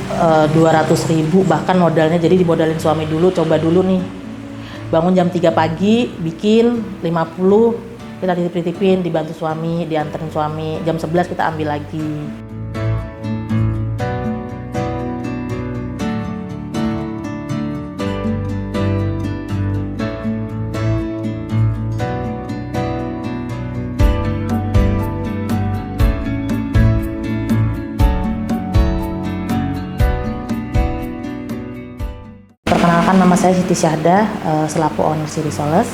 200.000 bahkan modalnya. Jadi dimodalin suami dulu, coba dulu nih. Bangun jam 3 pagi, bikin 50, kita titip-titipin, dibantu suami, dianterin suami. Jam 11 kita ambil lagi. Perkenalkan, nama saya Siti Syahda, selaku owner si Risoles.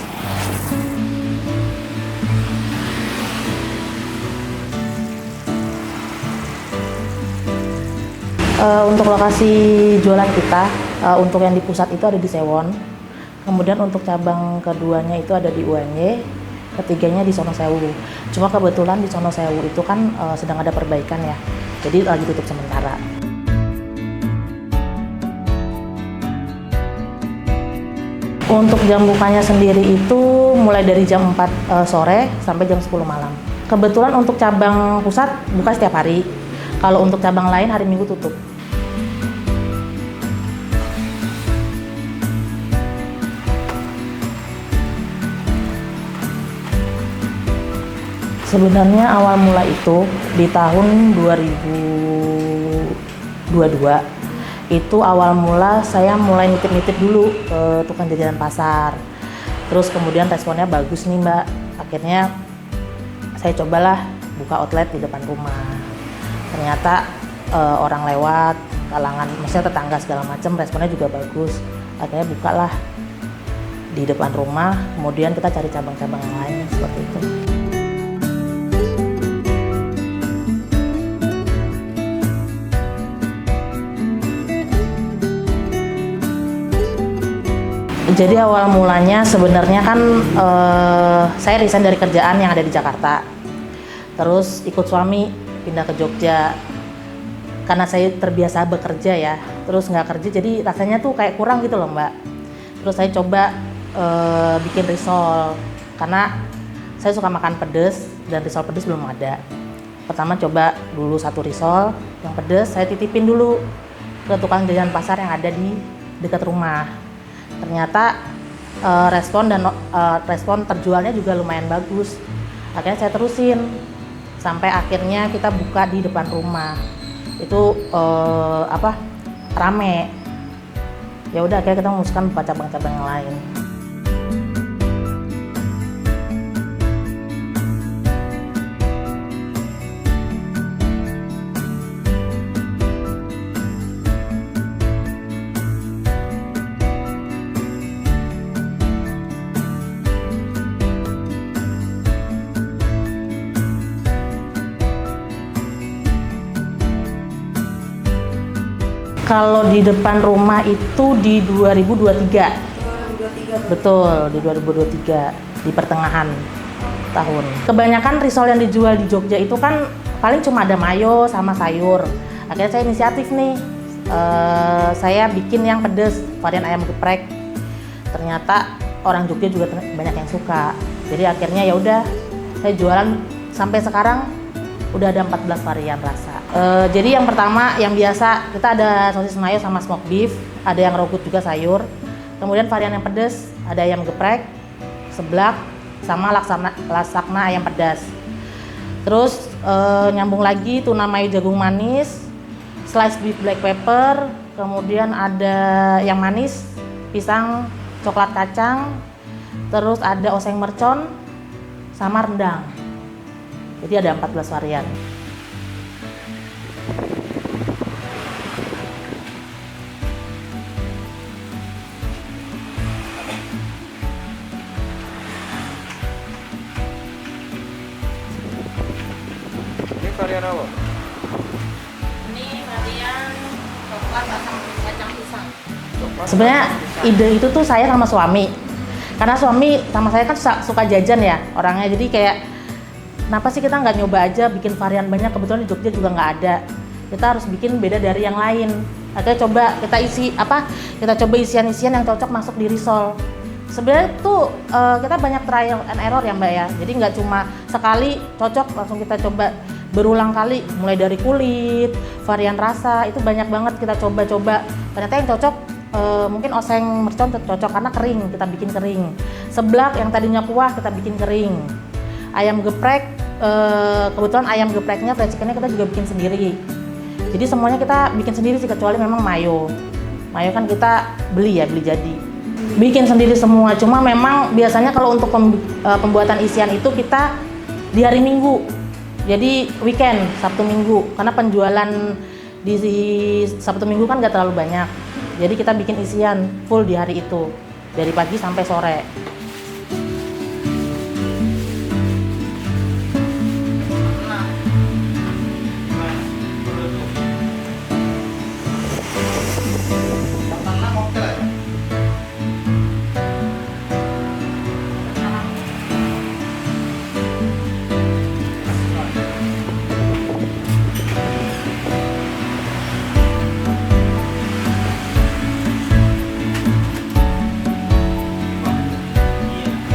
Untuk lokasi jualan kita, untuk yang di pusat itu ada di Sewon, kemudian untuk cabang keduanya itu ada di UNY, ketiganya di Sonosewu. Cuma kebetulan di Sonosewu itu kan sedang ada perbaikan ya, jadi lagi tutup sementara. Untuk jam bukanya sendiri itu mulai dari jam 4 sore sampai jam 10 malam. Kebetulan untuk cabang pusat buka setiap hari. Kalau untuk cabang lain hari Minggu tutup. Sebenarnya awal mula itu di tahun 2022. Itu awal mula saya mulai nitip-nitip dulu ke tukang jajanan pasar. Terus kemudian responnya bagus nih Mbak. Akhirnya saya cobalah buka outlet di depan rumah. Ternyata orang lewat, kalangan, maksudnya tetangga segala macam, responnya juga bagus. Akhirnya bukalah di depan rumah, kemudian kita cari cabang-cabang yang lain seperti itu. Jadi awal mulanya sebenarnya kan saya resign dari kerjaan yang ada di Jakarta. Terus ikut suami pindah ke Jogja. Karena saya terbiasa bekerja ya, terus nggak kerja jadi rasanya tuh kayak kurang gitu loh Mbak. Terus saya coba bikin risol, karena saya suka makan pedes dan risol pedes belum ada. Pertama coba dulu satu risol yang pedes, saya titipin dulu ke tukang jajanan pasar yang ada di dekat rumah. Ternyata respon terjualnya juga lumayan bagus. Akhirnya saya terusin sampai akhirnya kita buka di depan rumah. Itu rame. Ya udah akhirnya kita memutuskan buka cabang-cabang yang lain. Kalau di depan rumah itu di 2023. 2023. Betul, di 2023 di pertengahan tahun. Kebanyakan risol yang dijual di Jogja itu kan paling cuma ada mayo sama sayur. Akhirnya saya inisiatif nih, saya bikin yang pedes, varian ayam geprek. Ternyata orang Jogja juga banyak yang suka. Jadi akhirnya ya udah saya jualan sampai sekarang udah ada 14 varian rasa. Jadi yang pertama yang biasa kita ada sosis mayo sama smoked beef, ada yang raw juga sayur. Kemudian varian yang pedas ada ayam geprek, seblak, sama lasagna ayam pedas. Terus nyambung lagi tuna mayo jagung manis, slice beef black pepper, kemudian ada yang manis, pisang coklat kacang, terus ada oseng mercon sama rendang. Jadi ada 14 varian. Ini varian apa? Ini varian coklat kacang pisang. Sebenarnya ide itu tuh saya sama suami. Karena suami sama saya kan suka jajan ya orangnya, jadi kayak kenapa sih kita nggak nyoba aja bikin varian banyak, kebetulan di Jogja juga nggak ada. Kita harus bikin beda dari yang lain. Akhirnya coba kita coba isian-isian yang cocok masuk di risol. Sebenarnya tuh kita banyak trial and error ya Mbak ya. Jadi nggak cuma sekali cocok langsung kita coba berulang kali, mulai dari kulit, varian rasa, itu banyak banget kita coba-coba. Ternyata yang cocok mungkin oseng mercon cocok karena kering, kita bikin kering. Seblak yang tadinya kuah kita bikin kering. Ayam geprek, kebetulan ayam gepreknya, fried chickennya kita juga bikin sendiri. Jadi semuanya kita bikin sendiri sih, kecuali memang mayo. Mayo kan kita beli jadi. Bikin sendiri semua, cuma memang biasanya kalau untuk pembuatan isian itu kita di hari Minggu. Jadi weekend, Sabtu Minggu, karena penjualan di Sabtu Minggu kan nggak terlalu banyak. Jadi kita bikin isian full di hari itu, dari pagi sampai sore.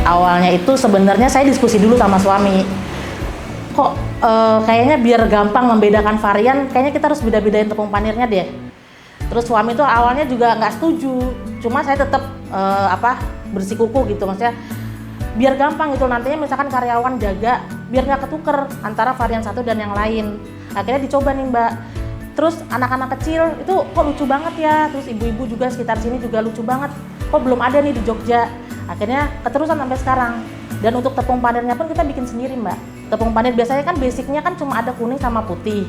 Awalnya itu sebenarnya saya diskusi dulu sama suami. Kok kayaknya biar gampang membedakan varian, kayaknya kita harus beda-bedain tepung panirnya deh. Terus suami itu awalnya juga nggak setuju. Cuma saya tetap bersikukuh gitu, maksudnya biar gampang gitu. Nantinya misalkan karyawan jaga, biar nggak ketuker antara varian satu dan yang lain. Akhirnya dicoba nih Mbak. Terus anak-anak kecil itu kok lucu banget ya. Terus ibu-ibu juga sekitar sini juga lucu banget. Kok belum ada nih di Jogja. Akhirnya keterusan sampai sekarang. Dan untuk tepung panirnya pun kita bikin sendiri Mbak. Tepung panir biasanya kan basicnya kan cuma ada kuning sama putih.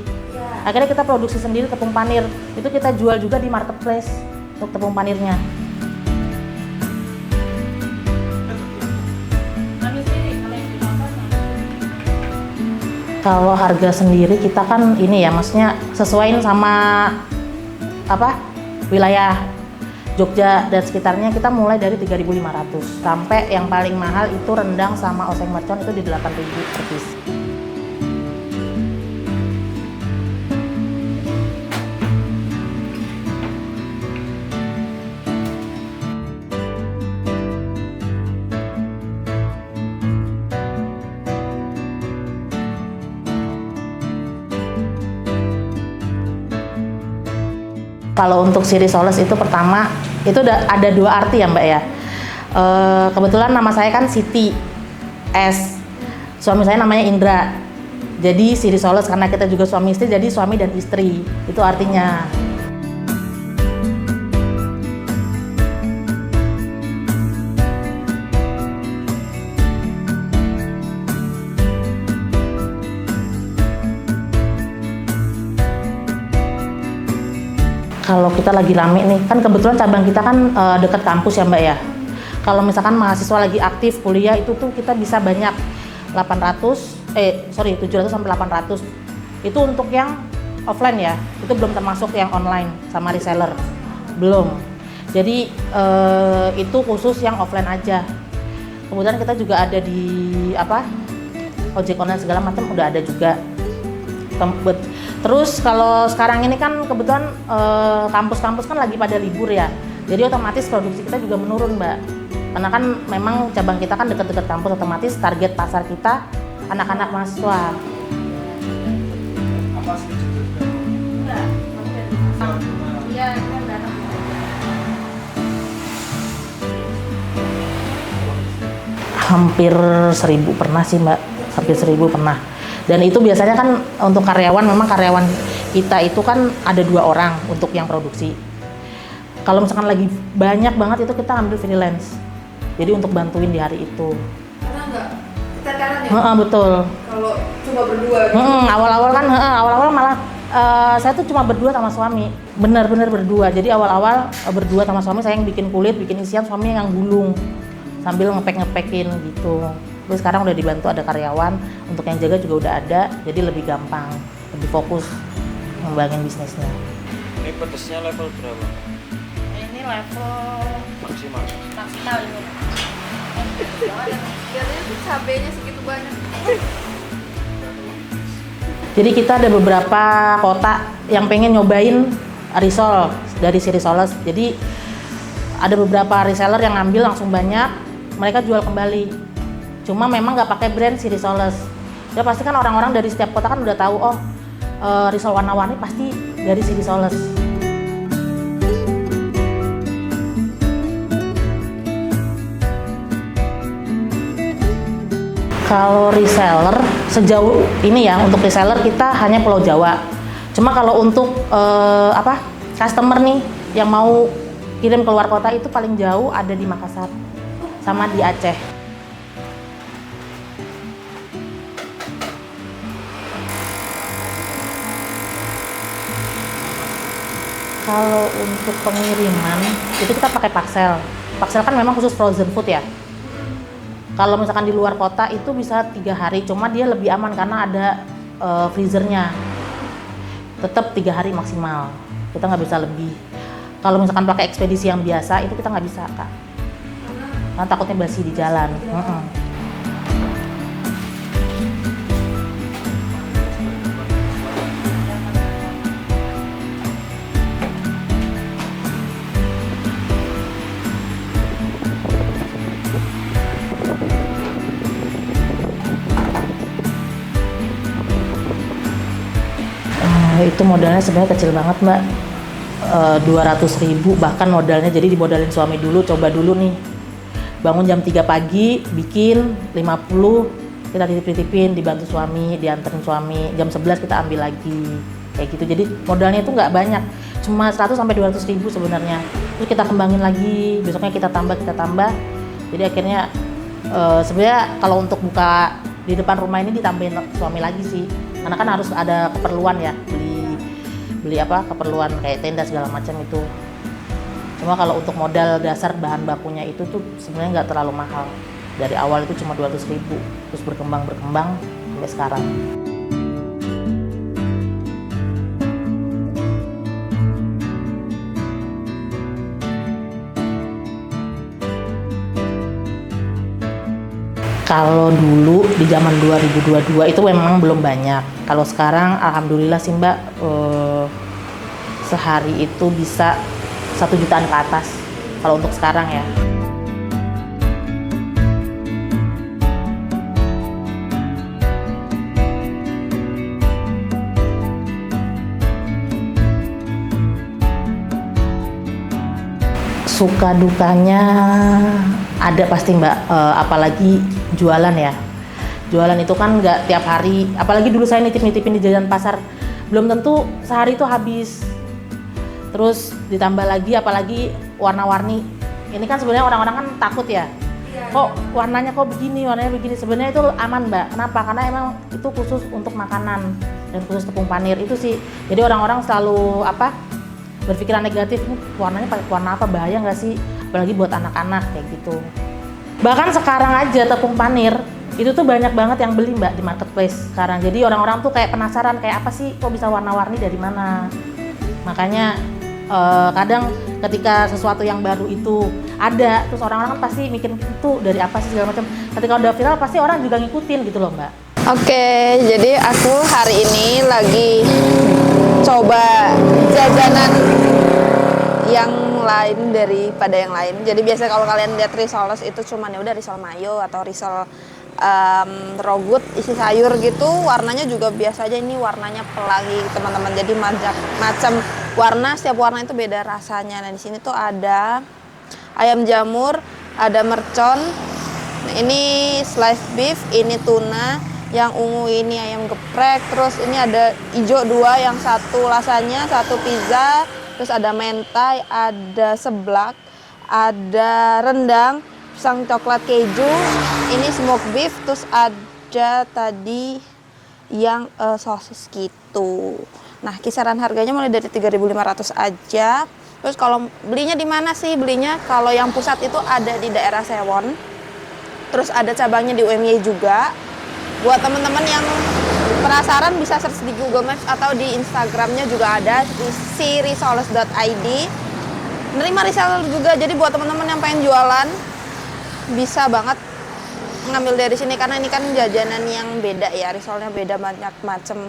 Akhirnya kita produksi sendiri tepung panir. Itu kita jual juga di marketplace untuk tepung panirnya. Kalau harga sendiri kita kan ini ya, maksudnya sesuaiin sama wilayah Jogja dan sekitarnya. Kita mulai dari 3.500 sampai yang paling mahal itu rendang sama oseng mercon itu di 8.000 per piece. Kalau untuk Siri Soles itu pertama, itu ada dua arti ya Mbak ya. Kebetulan nama saya kan Siti S. Suami saya namanya Indra. Jadi Siri Soles karena kita juga suami istri, jadi suami dan istri. Itu artinya. Kalau kita lagi rame nih, kan kebetulan cabang kita kan dekat kampus ya Mbak ya. Kalau misalkan mahasiswa lagi aktif kuliah itu tuh kita bisa banyak 700 sampai 800. Itu untuk yang offline ya, itu belum termasuk yang online sama reseller, belum. Jadi itu khusus yang offline aja. Kemudian kita juga ada di ojek online segala macam udah ada juga. Terus kalau sekarang ini kan kebetulan kampus-kampus kan lagi pada libur ya, jadi otomatis produksi kita juga menurun Mbak. Karena kan memang cabang kita kan dekat-dekat kampus, otomatis target pasar kita anak-anak mahasiswa. Hampir 1.000 pernah sih Mbak, hampir 1.000 pernah. Dan itu biasanya kan untuk karyawan, memang karyawan kita itu kan ada 2 orang untuk yang produksi. Kalau misalkan lagi banyak banget itu kita ambil freelance. Jadi untuk bantuin di hari itu. Karena nggak keteteran ya? Betul. Kalau cuma berdua gitu. Awal-awal malah saya tuh cuma berdua sama suami. Benar-benar berdua. Jadi awal-awal berdua sama suami, saya yang bikin kulit, bikin isian, suami yang gulung. Sambil ngepek-ngepekin gitu. Tapi sekarang udah dibantu ada karyawan, untuk yang jaga juga udah ada, jadi lebih gampang, lebih fokus ngembangin bisnisnya. Ini pedesnya level berapa? Ini level Maksimal. ini. Biasanya tuh cabenya segitu banyak. Jadi kita ada beberapa kota yang pengen nyobain risol dari Siri Soles. Jadi ada beberapa reseller yang ngambil langsung banyak, mereka jual kembali. Cuma memang nggak pakai brand Siri Soles. Ya pasti kan orang-orang dari setiap kota kan udah tahu, oh risol warna-warni pasti dari si Risoles. Kalau reseller sejauh ini ya, untuk reseller kita hanya Pulau Jawa. Cuma kalau untuk customer nih yang mau kirim keluar kota itu paling jauh ada di Makassar sama di Aceh. Kalau untuk pengiriman itu kita pakai parcel. Parcel kan memang khusus frozen food ya. Kalau misalkan di luar kota itu bisa 3 hari, cuma dia lebih aman karena ada freezernya. Tetap 3 hari maksimal, kita nggak bisa lebih. Kalau misalkan pakai ekspedisi yang biasa itu kita nggak bisa Kak, karena takutnya basi di jalan. Itu modalnya sebenarnya kecil banget Mbak, 200.000 bahkan modalnya. Jadi dimodalin suami dulu, coba dulu nih bangun jam 3 pagi bikin 50, kita titip-titipin, dibantu suami, dianterin suami, jam 11 kita ambil lagi kayak gitu. Jadi modalnya itu nggak banyak, cuma 100-200.000 sebenarnya. Terus kita kembangin lagi, besoknya kita tambah. Jadi akhirnya sebenarnya kalau untuk buka di depan rumah ini ditambahin suami lagi sih, karena kan harus ada keperluan ya, beli keperluan kayak tenda segala macam itu. Cuma kalau untuk modal dasar bahan bakunya itu tuh sebenarnya nggak terlalu mahal. Dari awal itu cuma 200.000, terus berkembang sampai sekarang. Kalau dulu di zaman 2022 itu memang belum banyak. Kalau sekarang alhamdulillah sih Mbak, sehari itu bisa 1 jutaan ke atas kalau untuk sekarang ya. Suka dukanya ada pasti Mbak, apalagi jualan ya. Jualan itu kan nggak tiap hari, apalagi dulu saya nitip-nitipin di jajan pasar, belum tentu sehari itu habis. Terus ditambah lagi apalagi warna-warni. Ini kan sebenarnya orang-orang kan takut ya. Kok warnanya warnanya begini. Sebenarnya itu aman Mbak. Kenapa? Karena emang itu khusus untuk makanan dan khusus tepung panir itu sih. Jadi orang-orang selalu berpikiran negatif, warnanya pakai warna apa, bahaya nggak sih? Apalagi buat anak-anak kayak gitu. Bahkan sekarang aja tepung panir itu tuh banyak banget yang beli Mbak di marketplace sekarang. Jadi orang-orang tuh kayak penasaran, kayak apa sih kok bisa warna-warni, dari mana. Makanya kadang ketika sesuatu yang baru itu ada, terus orang-orang kan pasti mikir itu dari apa sih segala macam. Ketika udah viral pasti orang juga ngikutin gitu loh Mbak. Oke, jadi aku hari ini lagi coba jajanan yang lain daripada yang lain. Jadi biasa kalau kalian lihat risoles itu cuman ya udah risol mayo atau risol rogut isi sayur gitu, warnanya juga biasa aja. Ini warnanya pelangi teman-teman, jadi macam warna, setiap warna itu beda rasanya. Nah di sini tuh ada ayam jamur, ada mercon, nah, ini sliced beef, ini tuna, yang ungu ini ayam geprek, terus ini ada hijau 2, yang satu lasanya, satu pizza, terus ada mentai, ada seblak, ada rendang, pisang coklat keju, ini smoked beef, terus ada tadi yang sosis gitu. Nah kisaran harganya mulai dari 3.500 aja. Terus kalau belinya di mana sih? Belinya kalau yang pusat itu ada di daerah Sewon, terus ada cabangnya di UMY juga. Buat teman-teman yang penasaran bisa search di Google Maps atau di Instagramnya juga ada, di risoles.id. Nerima reseller juga, jadi buat teman-teman yang pengen jualan bisa banget ngambil dari sini, karena ini kan jajanan yang beda ya, risolnya beda banyak macam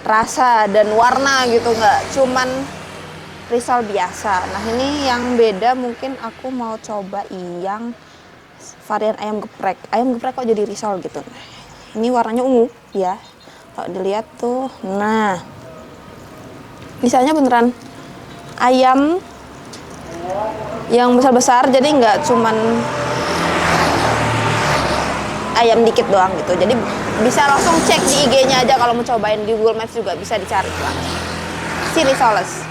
rasa dan warna gitu, nggak cuman risol biasa. Nah ini yang beda, mungkin aku mau coba yang varian ayam geprek. Ayam geprek kok jadi risol gitu. Ini warnanya ungu ya. Kalau dilihat tuh, nah, misalnya beneran ayam yang besar-besar, jadi nggak cuman ayam dikit doang gitu. Jadi bisa langsung cek di IG-nya aja kalau mau cobain, di Google Maps juga bisa dicari Bang. Chili Soles.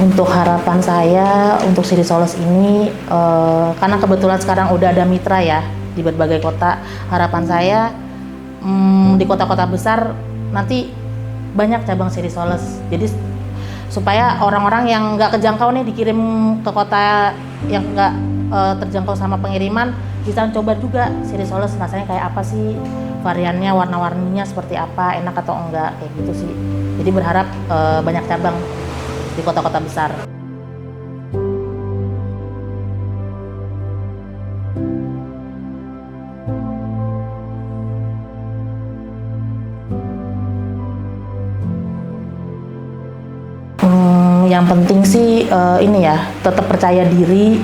Untuk harapan saya untuk Chili Soles ini, karena kebetulan sekarang udah ada mitra ya di berbagai kota, harapan saya di kota-kota besar nanti banyak cabang Chili Soles. Jadi supaya orang-orang yang nggak kejangkau nih dikirim ke kota yang nggak terjangkau sama pengiriman, bisa coba juga Chili Soles rasanya kayak apa sih, variannya, warna-warninya seperti apa, enak atau enggak, kayak gitu sih. Jadi berharap banyak cabang di kota-kota besar. Yang penting sih ini ya, tetap percaya diri,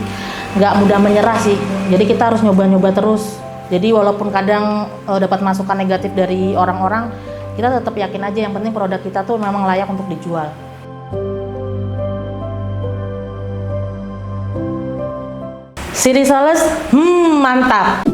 nggak mudah menyerah sih. Jadi kita harus nyoba-nyoba terus. Jadi walaupun kadang dapat masukan negatif dari orang-orang, kita tetap yakin aja, yang penting produk kita tuh memang layak untuk dijual. Chili Soles, mantap.